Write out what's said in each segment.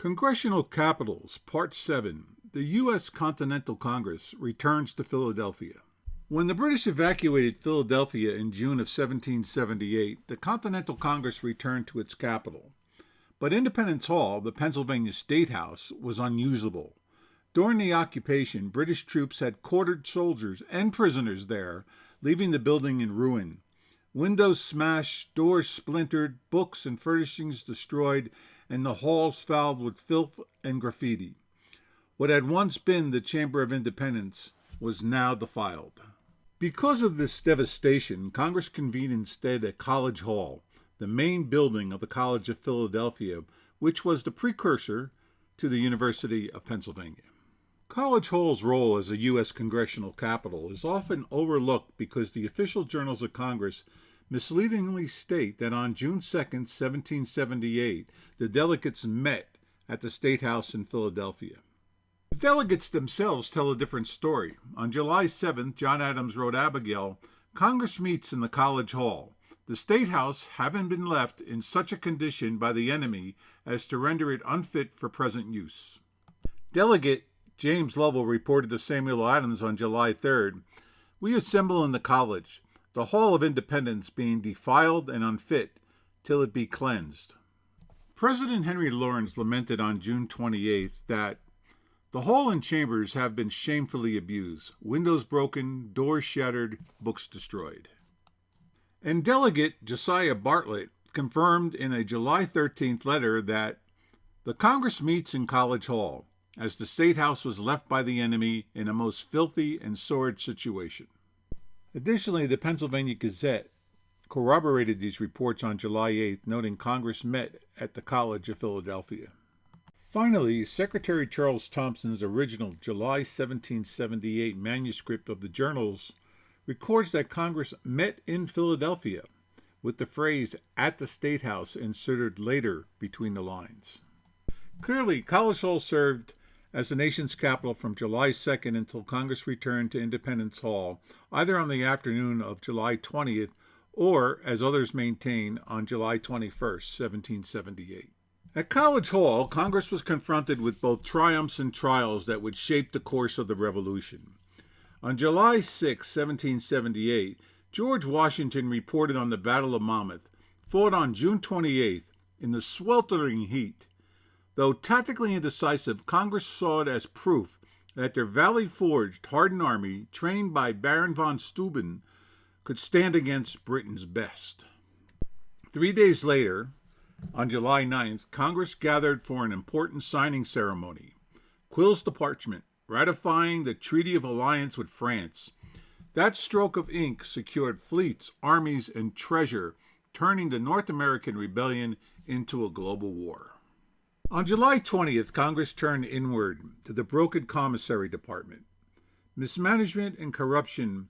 Congressional Capitals, Part 7. The U.S. Continental Congress returns to Philadelphia. When the British evacuated Philadelphia in June of 1778, the Continental Congress returned to its capital. But Independence Hall, the Pennsylvania State House, was unusable. During the occupation, British troops had quartered soldiers and prisoners there, leaving the building in ruin. Windows smashed, doors splintered, books and furnishings destroyed, and the halls fouled with filth and graffiti. What had once been the Chamber of Independence was now defiled. Because of this devastation, Congress convened instead at College Hall, the main building of the College of Philadelphia, which was the precursor to the University of Pennsylvania. College Hall's role as a U.S. congressional capital is often overlooked because the official journals of Congress misleadingly state that on June 2, 1778, the delegates met at the State House in Philadelphia. The delegates themselves tell a different story. On July 7th, John Adams wrote Abigail, "Congress meets in the College Hall, the State House having been left in such a condition by the enemy as to render it unfit for present use." Delegate James Lovell reported to Samuel Adams on July 3rd, "We assemble in the college, the Hall of Independence being defiled and unfit till it be cleansed." President Henry Lawrence lamented on June 28th that the hall and chambers have been shamefully abused, windows broken, doors shattered, books destroyed. And Delegate Josiah Bartlett confirmed in a July 13th letter that the Congress meets in College Hall, as the State House was left by the enemy in a most filthy and sordid situation. Additionally, the Pennsylvania Gazette corroborated these reports on July 8th, noting Congress met at the College of Philadelphia. Finally, Secretary Charles Thompson's original July 1778 manuscript of the journals records that Congress met in Philadelphia, with the phrase "at the State House" inserted later between the lines. Clearly, College Hall served as the nation's capital from July 2nd until Congress returned to Independence Hall, either on the afternoon of July 20th or, as others maintain, on July 21st, 1778. At College Hall, Congress was confronted with both triumphs and trials that would shape the course of the Revolution. On July 6, 1778, George Washington reported on the Battle of Monmouth, fought on June 28th in the sweltering heat. Though tactically indecisive, Congress saw it as proof that their valley-forged, hardened army, trained by Baron von Steuben, could stand against Britain's best. 3 days later, on July 9th, Congress gathered for an important signing ceremony. Quills to parchment, ratifying the Treaty of Alliance with France. That stroke of ink secured fleets, armies, and treasure, turning the North American rebellion into a global war. On July 20th, Congress turned inward to the broken Commissary Department. Mismanagement and corruption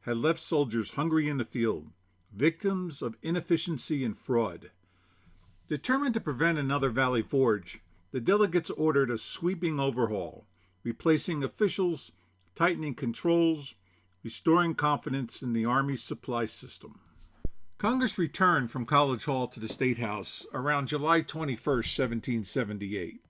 had left soldiers hungry in the field, victims of inefficiency and fraud. Determined to prevent another Valley Forge, the delegates ordered a sweeping overhaul, replacing officials, tightening controls, restoring confidence in the Army's supply system. Congress returned from College Hall to the State House around July 21st, 1778.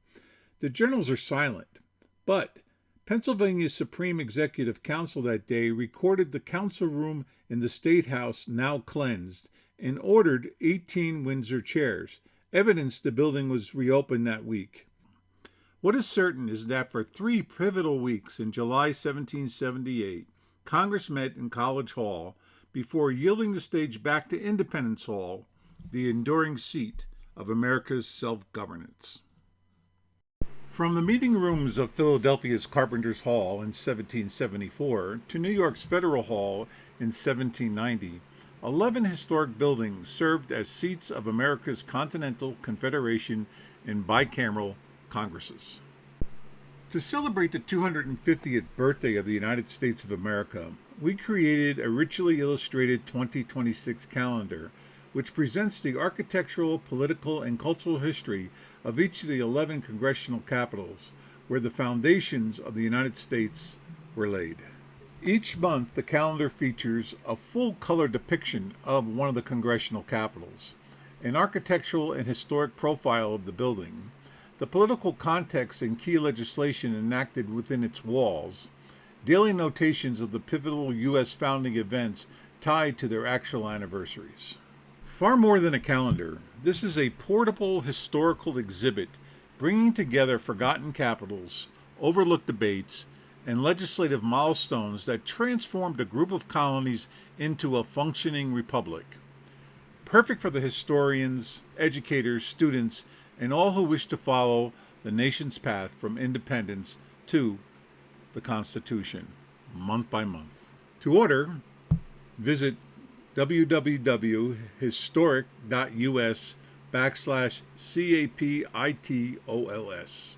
The journals are silent, but Pennsylvania's Supreme Executive Council that day recorded the council room in the State House now cleansed and ordered 18 Windsor chairs, evidence the building was reopened that week. What is certain is that for 3 pivotal weeks in July 1778, Congress met in College Hall before yielding the stage back to Independence Hall, the enduring seat of America's self-governance. From the meeting rooms of Philadelphia's Carpenter's Hall in 1774 to New York's Federal Hall in 1790, 11 historic buildings served as seats of America's Continental, Confederation, and bicameral Congresses. To celebrate the 250th birthday of the United States of America, we created a richly illustrated 2026 calendar, which presents the architectural, political, and cultural history of each of the 11 congressional capitals, where the foundations of the United States were laid. Each month, the calendar features a full-color depiction of one of the congressional capitals, an architectural and historic profile of the building, the political context and key legislation enacted within its walls, daily notations of the pivotal U.S. founding events tied to their actual anniversaries. Far more than a calendar, this is a portable historical exhibit bringing together forgotten capitals, overlooked debates, and legislative milestones that transformed a group of colonies into a functioning republic. Perfect for the historians, educators, students, and all who wish to follow the nation's path from independence to the Constitution, month by month. To order, visit www.historic.us/CAPITOLS.